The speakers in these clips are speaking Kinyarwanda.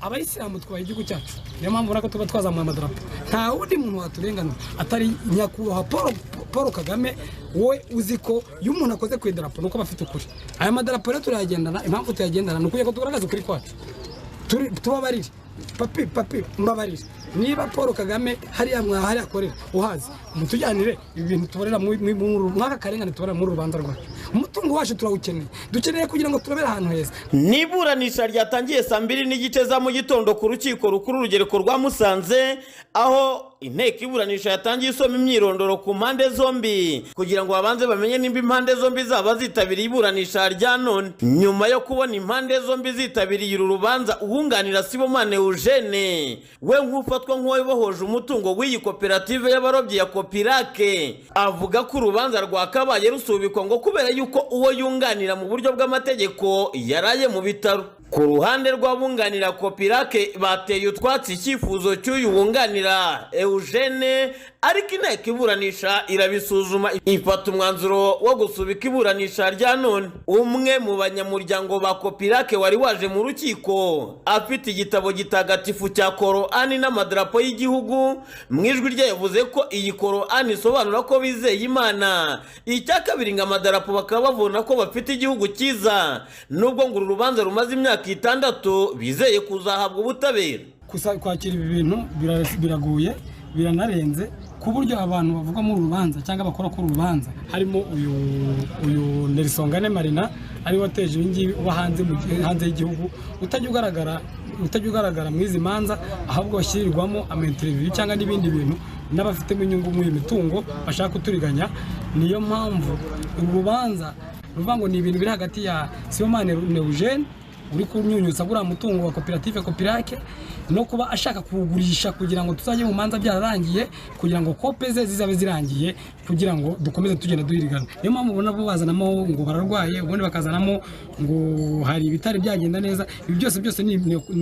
abayisilamu twaye igihugu cyacu, niyo mpamvu urako tuba twazamuye amadarapo. Nta wundi muntu waturenganura atari nyakubahwa Paul Kagame. Wowe uzi ko iyo umuntu akoze ku idarapo nuko bafite ukuri. Aya madarapo rero turayagendana, impamvu tuyagendana nuko ko tugaragaza ukuri kwacu. Tubabarire papi mbabarire, niba Paul Kagame hariya mwahari akorera uhazi mutujyanire ibintu tuborera mwaka karengane tuborera muri rubanza rwacu. Umutungo wacu turawukeneye, dukeneye kugira ngo turabere ahantu heza. Niburanisha ryatangiye saa 2:30 za mu gitondo ku rukiko rukuru rugereko rwa Musanze, aho inteko iburanisha yatangiye isoma imyirondoro ku mpande zombi kugira ngo babanze bamenye nimba impande zombi zaba zitabiriye iburanisha rya none. Nyuma yo kubona impande zombi zitabiriye uru rubanza, uwunganira Sibomana Eugene we nk'ufatwa nk'uwabohoje umutungo w'iyi koperative y'abarobyi ya Kopirake avuga ko urubanza rwakabaye rusubikwa ngo kubera yuko uwo yunganira mu buryo bw'amategeko yaraye mu bitaro. Ku ruhande rw'abunganira Kopirake bateye utwatsi icyifuzo cy'uyu wunganira Eugene, ariko inteko iburanisha irabisuzuma ifata umwanzuro wo gusubika iburanisha rya none. Umwe mu banyamuryango ba Kopirake wari waje mu rukiko afite igitabo gitagatifu cya Korani n'amadarapo y'igihugu, mu ijwi rye yavuze ko iyi Korani isobanura ko bizeye Imana. Icya kabiri ngo amadarapo bakaba bavuna ko bafite igihugu cyiza, nubwo ngo uru rubanza rumaze imyaka 6 bizeye kuzahabwa ubutabera. Kwakira ibi bintu biraguye, biranarenze ku buryo abantu bavuga mu rubanza cyangwa bakora ku rubanza harimo uyu Nelson Ngane Marina ari wateje ibingibi uba hanze y'igihugu, utajya ugaragara mu izi manza, ahubwo bashyirirwamo ama-interview cyangwa n'ibindi bintu n'abafitemo inyungu mu mitungo bashaka kuturiganya. Niyo mpamvu urubanza ruvuga ngo ni ibintu biri hagati ya Sibomana Eugene uri kunyunyutsa gura mutungo wa koperative Kopirake no kuba ashaka kugurisha kugira ngo tuzajye mu manza byararangiye, kugira ngo kope ze zizabe zirangiye, kugira ngo dukomeze tugenda duhirigana. Niyo mpamvu ubona bo bazanamo ngo bararwaye, ubundi bakazanamo ngo hari ibitari byagenda neza. Ibi byose ni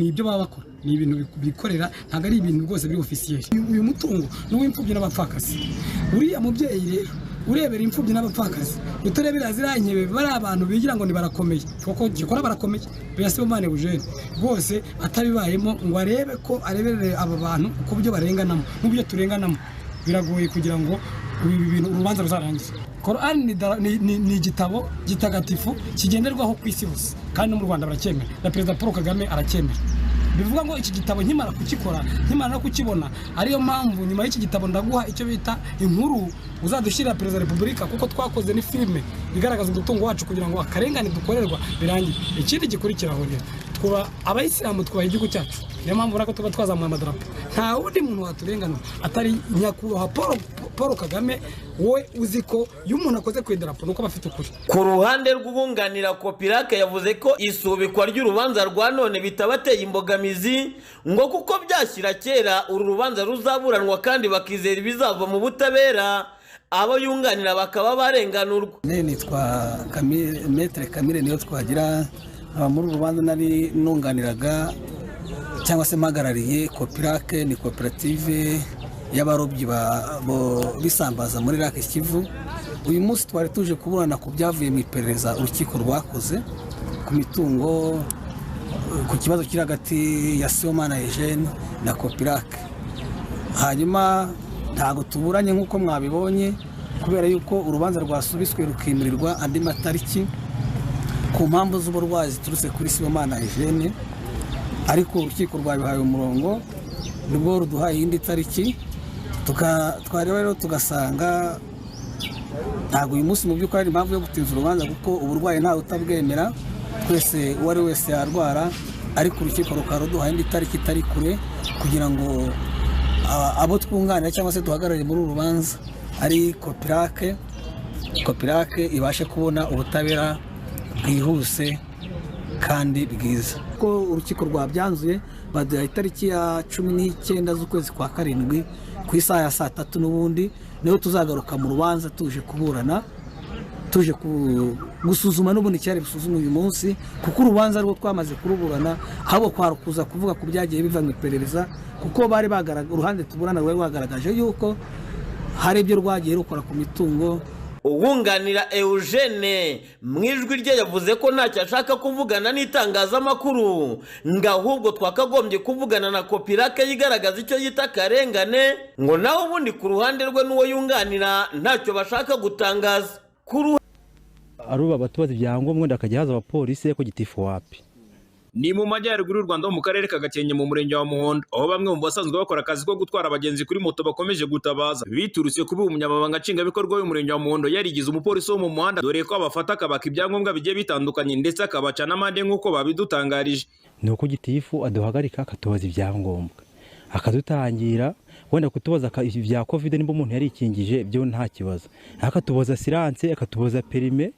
ibyo baba bakora, ni ibintu bikorera, ntago ari ibintu rwose biri officiel. Uyu mutungo n'uw'imfubyi n'abapfakazi, uriya mubyeyi rero urebera imfubyi n'abapfakazi, uturebera ziranyebe bari abantu bigira ngo ni barakomeye, kuko gikora barakomeye. Sibomana Eugene rwose atabibayemo ngo arebe ko areberere aba bantu uko byo barenganamo n'ubyo turenganamo, biragoye kugira ngo ibi bintu urubanza ruzarangize. Korani ni igitabo gitagatifu kigenderwaho ku isi hose, kandi no mu Rwanda baracyemera, na Perezida Paul Kagame aracyemera. Bivuga ngo iki gitabo nkimara kukikora, nkimara no kukibona, ariyo mpamvu nyuma y'iki gitabo ndaguha icyo bita inkuru uzadushyirira Perezida wa Repubulika, kuko twakoze ni filime igaragaza umutungo wacu kugira ngo akarengane dukorerwa birangire. Ikindi gikurikiraho rero, twuba abayisilamu twubaha igihugu cyacu, niyo mpamvu urako tuba twazamuye amadarapo. Nta wundi muntu waturenganura atari nyakubahwa Paul Kagame. Wowe uzi ko iyo umuntu akoze ku idarapo nuko bafite ukuri. Ku ruhande rw'ubunganira Kopirake yavuze ko isubikwa ry'urubanza rwa none bitabateye imbogamizi, ngo kuko byashyira kera uru rubanza ruzaburanwa kandi bakizera ibizava mu butabera, abo yunganira bakaba barenganurwa. Nitwa Maître Camille niyo twagira muri urubanza nari nunganiraga cyangwa se mpagarariye Kopirake, ni koperative y'abarobyi bisambaza muri Lac Kivu. Uyu munsi twari tuje kuburana ku byavuye mu iperereza urukiko rwakoze ku mitungo, ku kibazo kiri hagati ya Sibomana Eugene na Kopirake. Hanyuma ntago tuburanye nk'uko mwabibonye, kubera yuko urubanza rwasubiswe rukimirirwa andi matariki ku mpamvu z'uburwayi ziturutse kuri Sibomana Eugene, ariko urukiko rwabihaye umurongo nibwo ruduhaye indi tariki. Twareba rero tugasanga ntabwo uyu munsi mu by'ukuri ari impamvu yo gutinza urubanza, kuko uburwayi ntawe utabwemera, twese uwo ari wese yarwara, ariko urukiko rukaba ruduhaye indi tariki itari kure kugira ngo abo twunganira cyangwa se duhagarariye muri uru rubanza ari Kopirake ibashe kubona ubutabera bwihuse kandi bwiza. Ko urukiko rwabyanzuye baduhaye itariki ya 19 z'ukwezi kwa karindwi ku isaha ya 3 n'ubundi niho tuzagaruka mu rubanza tuje kuburana, tuje gusuzuma n'ubundi cyari busuzuma uyu munsi, kuko urubanza rwo twamaze kuruburana, ahubwo kwarukuza kuvuga ku byagiye biva mu iperereza, kuko bari bagaragaje uruhande tuburana rwari rwagaragaje yuko hari ibyo rwagiye rukora ku mitungo uwunganira Eugene mu ijwi rye yavuze ko ntacyo ashaka kuvugana n'itangazamakuru, ngo ahubwo twakagombye kuvugana na Kopirake yigaragaza icyo yita akarengane, ngo naho ubundi ku ruhande rwe n'uwo yunganira ntacyo bashaka gutangaza. Aruba batubaza ibyangombwa ndakajya haza abapolisi ko gitifu wapi. Ni mu majyaruguru y'u Rwanda mu karere ka Gakenke mu murenge wa Muhondo, aho bamwe mu basanzwe bakora akazi ko gutwara abagenzi kuri moto bakomeje gutabaza biturutse kuba umunyamabanga nshingwabikorwa w'umurenge wa Muhondo yarigize umupolisi wo mu muhanda, dore ko abafata akabaka ibyangombwa bigiye bitandukanye ndetse akabaca n'amande nk'uko babidutangarije. Ni uko gitifu aduhagarika akatubaza ibyangombwa akadutangira, wenda kutubaza ibya covid nimba umuntu yarikingije byo nta kibazo, akatubaza silence akatubaza perime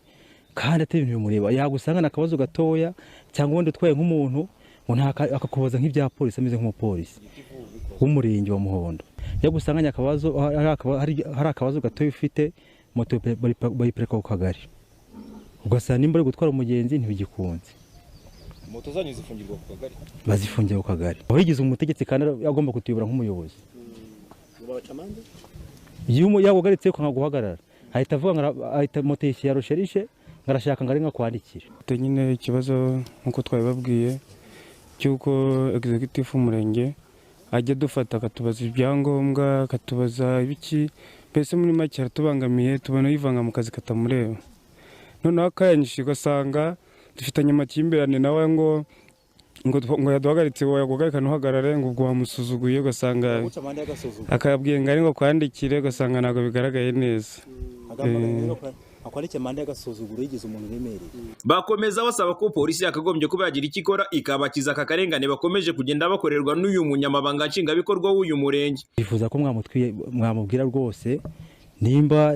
kandi atari ibintu bimureba, yagusanga nakabazo gatoya cyangwa wenda utwaye nk'umuntu ngo akakubaza nk'ibya polisi ameze nk'umupolisi w'umurenge wa Muhondo, yagusanganya akabazo hari akabazo gatoya ufite moto bayipereka ku kagari, ugasanga nimba ari gutwara umugenzi ntibigikunze. Moto zanyu zifungirwa ku kagari? Bazifungiye ku kagari, aho yigize umutegetsi kandi agomba kutuyobora nk'umuyobozi. Iyo yagugaritse ko nkaguhagarara ahita avuga ahita moto ya rusherishe ngarashaka ngari nkakwandikira. Nyine ikibazo nkuko twabibabwiye cyuko executive umurenge ajya dufata akatubaza ibyangombwa akatubaza ibiki, mbese muri make aratubangamiye, tubona yivanga mu kazi katamureba. Noneho akayanyishe ugasanga dufitanye amakimbirane nawe ngo yaduhagaritse yaguhagarika ntuhagarare ngo ubwo wamusuzuguye, ugasanga akabwiye ngari ngo kwandikire, ugasanga ntabwo bigaragaye neza. Akwandike manda y'agasuzuguro yigize umuntu uremereye. Bakomeza basaba ko polisi yakagombye kuba yagira icyo ikora ikabakiza aka karengane bakomeje kugenda bakorerwa n'uyu munyamabanga nshingwabikorwa w'uyu murenge. Bifuza ko mwamubwira rwose nimba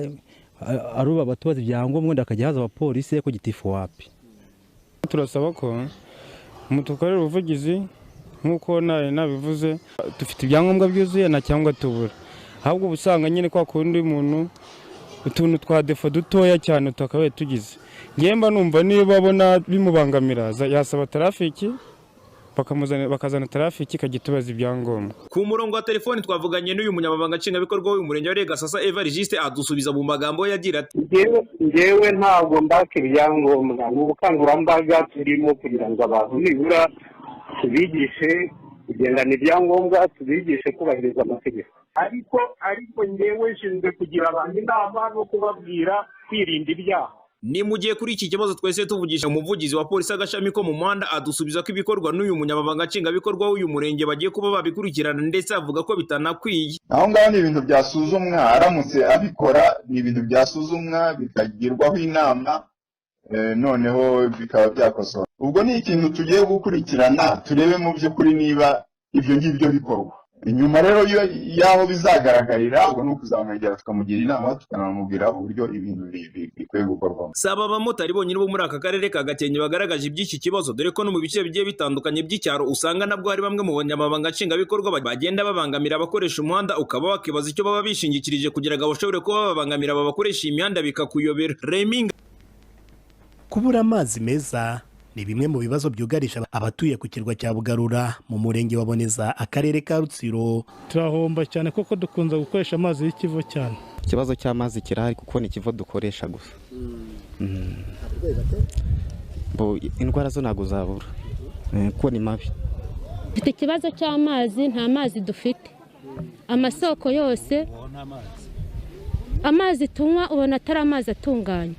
aruba batubaza ibyangombwa ndakajya haza abapolisi ko gitifu wapi. Turasaba ko mutukorera ubuvugizi nk'uko nabivuze, dufite ibyangombwa byuzuye na cyangwa tubura, ahubwo ubusanga nyine kwa kundi umuntu utuntu twa defo dutoya cyane tutakabaye tugize. Ngemba numva niba babona bimubangamira yasaba trafiki bakazana trafiki kagitubaza ibyangombwa. Ku murongo wa telefoni twavuganye n'uyu munyamabanga nshingwabikorwa w'umurenge wa Regasasa Evariste adusubiza mu magambo yagira ati: Ngewe ntabwo mbaka ibyangombwa, mu bukangurambaga turimo kugira ngo abantu nibura tubigishe kugendana ibyangombwa, tubigishe kubahiriza amategeko. Ariko ngewe nshinzwe kugira abantu inama no kubabwira kwirinda ibyaha. Ni mu gihe kuri iki kibazo twese tuvugisha umuvugizi wa polisi agashami ko mu muhanda adusubiza ko ibikorwa n'uyu munyamabanga nshingwabikorwa w'uyu murenge bagiye kuba babikurikirana, ndetse avuga ko bitanakwiye. Aho ngaho ni ibintu byasuzumwa, aramutse abikora ni ibintu byasuzumwa bikagirwaho inama, noneho bikaba byakosora. Ubwo ni ikintu tugiye gukurikirana turebe mu by'ukuri niba ibyo ngibyo bikorwa. Inyuma rero yaho bizagaragarira ubwo no kuzamwegera tukamugira inama tukanamubwira uburyo ibintu bikwiye gukorwa. Saba abamotari bonyine bo muri aka karere ka Gakenke bagaragaje iby'iki kibazo, dore ko no mu bice bigiye bitandukanye by'icyaro usanga nabwo hari bamwe mu banyamabanga nshingwabikorwa bagenda babangamira abakoresha umuhanda, ukaba wakibaza icyo baba bishingikirije kugira ngo bashobore kuba babangamira abakoresha imihanda bikakuyobera. Kubura amazi meza ni bimwe mu bibazo byugarije abatuye ku kirwa cya Bugarura mu murenge wa Boneza akarere ka Rutsiro. Turahomba cyane kuko dukunze gukoresha amazi y'ikivu cyane. Ikibazo cy'amazi kirahari kuko ni ikivu dukoresha gusa. Indwara zo ntago zabura kuko ni mabi. Dufite ikibazo cy'amazi, nta mazi dufite. Amasoko yose amazi tunywa ubona atari amazi atunganye,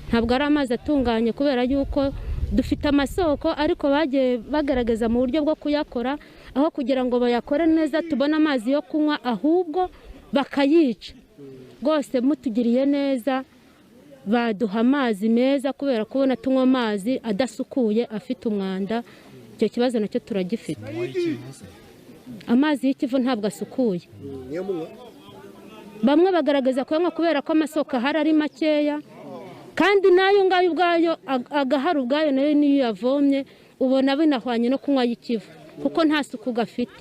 ntabwo ari amazi atunganye kubera yuko dufite amasoko ariko bagiye bagaragaza mu buryo bwo kuyakora, aho kugira ngo bayakore neza tubone amazi yo kunywa ahubwo bakayica. Rwose mutugiriye neza baduha amazi meza kubera kubona tunywa amazi adasukuye afite umwanda, icyo kibazo nacyo turagifite. Amazi y'ikivu ntabwo asukuye, bamwe bagaragaza kuyanywa kubera ko amasoko ahari ari makeya, kandi nayo ngayo ubwayo agahari ubwayo nayo niyo yavomye ubona binahwanye no kunywa y'ikivu kuko nta suku gafite.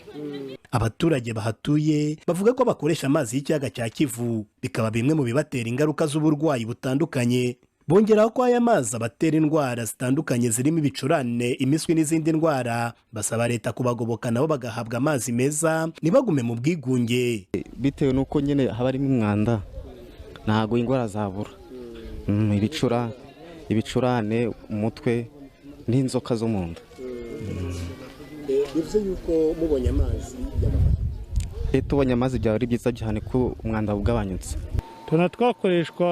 Abaturage bahatuye bavuga ko bakoresha amazi y'ikiyaga cya Kivu, bikaba bimwe mu bibatera ingaruka z'uburwayi butandukanye. Bongeraho ko aya mazi abatera indwara zitandukanye zirimo ibicurane, imiswi n'izindi ndwara. Basaba leta kubagoboka nabo bagahabwa amazi meza ntibagume mu bwigunge. Bitewe n'uko nyine haba harimo umwanda, ntago indwara zabura. Ibicurane, umutwe n'inzoka zo mu nda. Bivuze yuko mubonye amazi tubonye amazi byaba ari byiza cyane ko umwanda ugabanyutse. tuna twakoreshwa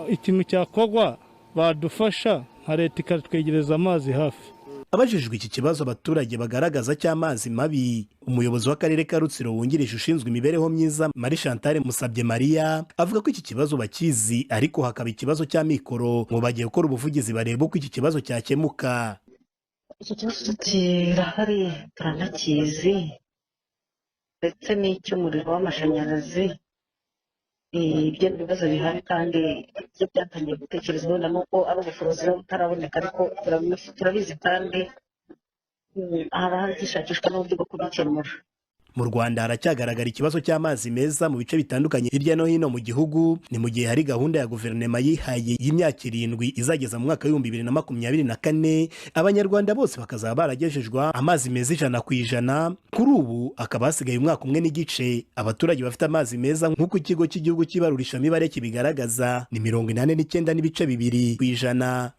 ikintu cyakorwa badufasha nka leta ikatwegereza amazi hafi. Abajijwe iki kibazo abaturage bagaragaza cy'amazi mabi, umuyobozi w'akarere ka Rutsiro wungirije ushinzwe imibereho myiza Marie Chantal Musabye Maria avuga ko iki kibazo bakizi ariko hakaba ikibazo cy'amikoro mu bagiye gukora ubuvugizi bareba uko iki kibazo cyakemuka. Iki kibazo kirahari turanakizi ndetse n'icy'umuriro w'amashanyarazi, ibyo bibazo bihari kandi ibyo byatangiye gutekerezwaho nuko ari ubushobozi butaraboneka, ariko turabizi kandi harashakishwa n'uburyo bwo kubikemura. Mu Rwanda haracyagaragara ikibazo cy'amazi meza mu bice bitandukanye hirya no hino mu gihugu, ni mu gihe hari gahunda ya guverinoma yihaye y'imyaka 7 izageza mu mwaka w'2024 abanyarwanda bose bakazaba baragejejwe amazi meza 100%. Kuri ubu akaba hasigaye umwaka umwe n'igice abaturage bafite amazi meza nk'uko ikigo cy'igihugu cy'ibarurishamibare kibigaragaza ni 89.2%.